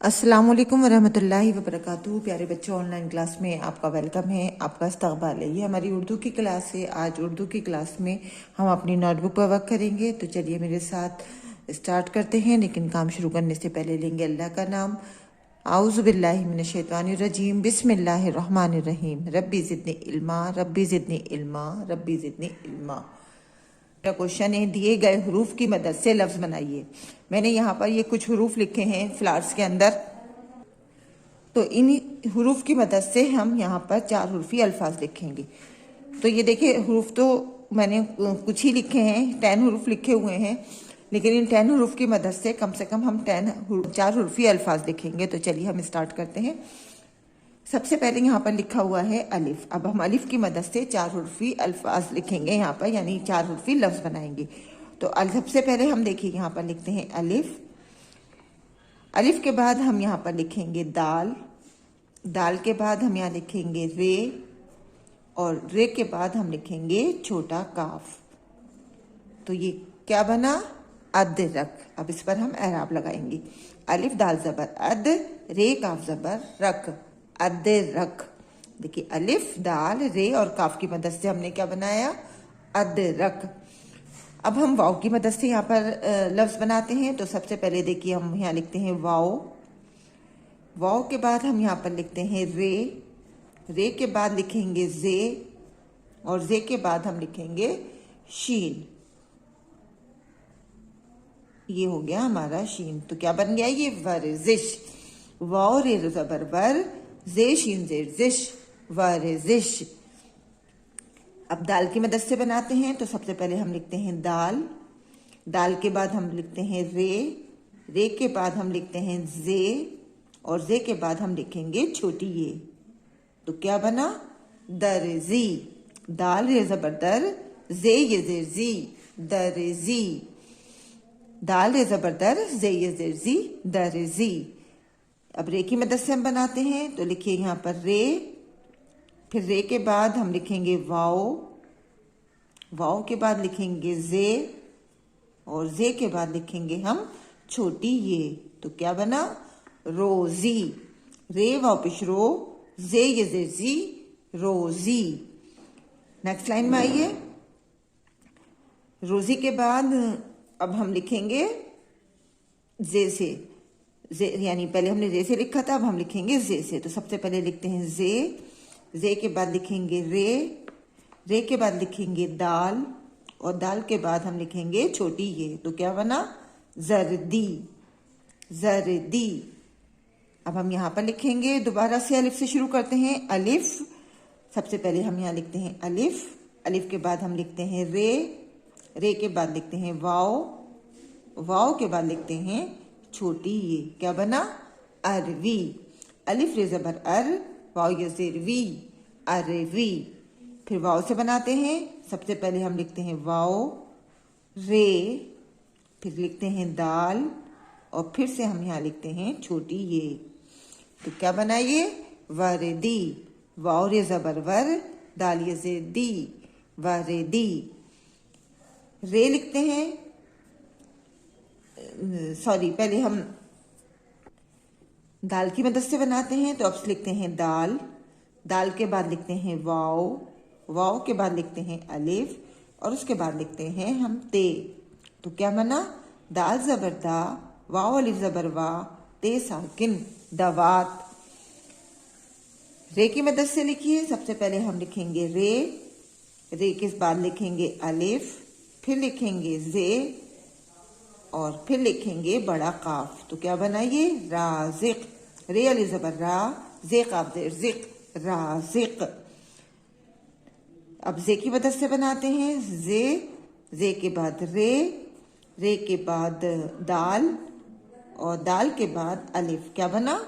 अस्सलाम वालेकुम वरहमतुल्लाहि वबरकातुहू। प्यारे बच्चों, ऑनलाइन क्लास में आपका वेलकम है, आपका इस्तकबाल है। ये हमारी उर्दू की क्लास है। आज उर्दू की क्लास में हम अपनी नोटबुक पर वर्क करेंगे। तो चलिए मेरे साथ स्टार्ट करते हैं, लेकिन काम शुरू करने से पहले लेंगे अल्लाह का नाम। आऊज़ु बिल्लाहि मिनश शैतानिर रजीम, बिस्मिल्लाहिर रहमानिर रहीम। रब्बी ज़िदनी इल्मा, रब्बी ज़िदनी इल्मा, रब्बी ज़िदनी इल्मा। क्वेश्चन है, दिए गए हरूफ की मदद से लफ्ज बनाइए। मैंने यहाँ पर ये कुछ हरूफ लिखे हैं फ्लावर्स के अंदर, तो इन हरूफ की मदद से हम यहाँ पर 4 हरूफी अल्फाज लिखेंगे। तो ये देखिए, हरूफ तो मैंने कुछ ही लिखे हैं, 10 हरूफ लिखे हुए हैं, लेकिन इन 10 हरूफ की मदद से कम हम 4 हरूफी अल्फाज लिखेंगे। तो चलिए हम स्टार्ट करते हैं। सबसे पहले यहाँ पर लिखा हुआ है अलिफ। अब हम अलिफ की मदद से 4 हरूफी अल्फाज लिखेंगे यहाँ पर, यानी 4 हरूफी लफ्ज बनाएंगे। तो सबसे पहले हम देखिए यहाँ पर लिखते हैं अलिफ। अलिफ के बाद हम यहाँ पर लिखेंगे दाल। दाल के बाद हम यहाँ लिखेंगे रे, और रे के बाद हम लिखेंगे छोटा काफ। तो ये क्या बना? अदरक। अब इस पर हम एराब लगाएंगे। अलिफ दाल जबर अद, रे काफ जबर रक, अदरक। देखिए, अलिफ दाल रे और काफ की मदद से हमने क्या बनाया? अदरक। अब हम वाव की मदद से यहाँ पर लफ्ज बनाते हैं। तो सबसे पहले देखिए, हम यहाँ लिखते हैं वाव। वाव के बाद हम यहाँ पर लिखते हैं रे। रे के बाद लिखेंगे जे, और जे के बाद हम लिखेंगे शीन। ये हो गया हमारा शीन। तो क्या बन गया? ये वर्जिश। वाव रे जबर वर, जे शीन जिश, वर्जिश। अब दाल की मदद से बनाते हैं। तो सबसे पहले हम लिखते हैं दाल। दाल के बाद हम लिखते हैं रे। रे के बाद हम लिखते हैं जे, और जे के बाद हम लिखेंगे छोटी ये। तो क्या बना? दरजी। दाल रे जबर दर, जे ये जी, दरजी। दाल रे जबर दर, जे ये जी, दरजी। अब रे की मदद से हम बनाते हैं। तो लिखिए यहाँ पर रे, फिर रे के बाद हम लिखेंगे वाओ। वाओ के बाद लिखेंगे जे, और जे के बाद लिखेंगे हम छोटी ये। तो क्या बना? रोजी। रे वाओ पेश रो, जे ये जी, रोजी। नेक्स्ट लाइन में आइए। रोजी के बाद अब हम लिखेंगे जे से। जे यानी पहले हमने रे से लिखा था, अब हम लिखेंगे जे से। तो सबसे पहले लिखते हैं जे। जे के बाद लिखेंगे रे। रे के बाद लिखेंगे दाल, और दाल के बाद हम लिखेंगे छोटी ये। तो क्या बना? जर्दी। जर्दी। अब हम यहाँ पर लिखेंगे, दोबारा से अलिफ से शुरू करते हैं। अलिफ। सबसे पहले हम यहाँ लिखते हैं अलिफ। अलिफ के बाद हम लिखते हैं रे। रे के बाद लिखते हैं वाओ। वाओ के बाद लिखते हैं छोटी ये। क्या बना? अरवी। अलिफ रे जबर अर, वाओ ये जेर वी, अरवी। फिर वाओ से बनाते हैं। सबसे पहले हम लिखते हैं वाओ रे, फिर लिखते हैं दाल, और फिर से हम यहाँ लिखते हैं छोटी ये। तो क्या बना ये? वरदी। वाओ रे जबर वर, दाल ये जेर दी, वरदी। रे लिखते हैं, सॉरी, पहले हम दाल की मदद से बनाते हैं। तो अब लिखते हैं दाल। दाल के बाद लिखते हैं वाओ। वाओ के बाद लिखते हैं अलिफ, और उसके बाद लिखते हैं हम ते। तो क्या बना? दाल जबर दा, वाओ अलिफ जबर वा, ते साकिन, दवात। रे की मदद से लिखिए। सबसे पहले हम लिखेंगे रे। रे के बाद लिखेंगे अलिफ, फिर लिखेंगे जे, और फिर लिखेंगे बड़ा काफ। तो क्या बना ये? राजिक। रे अली जबर रा, जे काफ जेर जिक, राजिक। अब जे की मदद से बनाते हैं। जे। जे के बाद रे। रे के बाद दाल, और दाल के बाद अलिफ। क्या बना?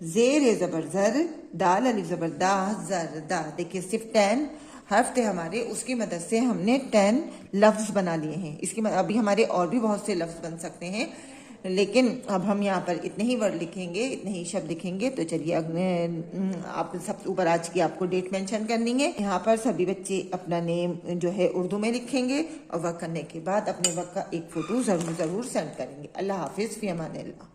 जे रे जबर जर, दाल अलिफ जबर दा, जर दा। देखिए, सिर्फ 10 हर्फ थे हमारे, उसकी मदद से हमने 10 लफ्ज बना लिए हैं। इसकी अभी हमारे और भी बहुत से लफ्ज बन सकते हैं, लेकिन अब हम यहाँ पर इतने ही वर्ड लिखेंगे, इतने ही शब्द लिखेंगे। तो चलिए, आप सब ऊपर आज की आपको डेट मेंशन करनी है। यहाँ पर सभी बच्चे अपना नेम जो है उर्दू में लिखेंगे, और वर्क करने के बाद अपने वर्क का एक फोटो जरूर सेंड करेंगे। अल्लाह हाफिज, फी अमान अल्लाह।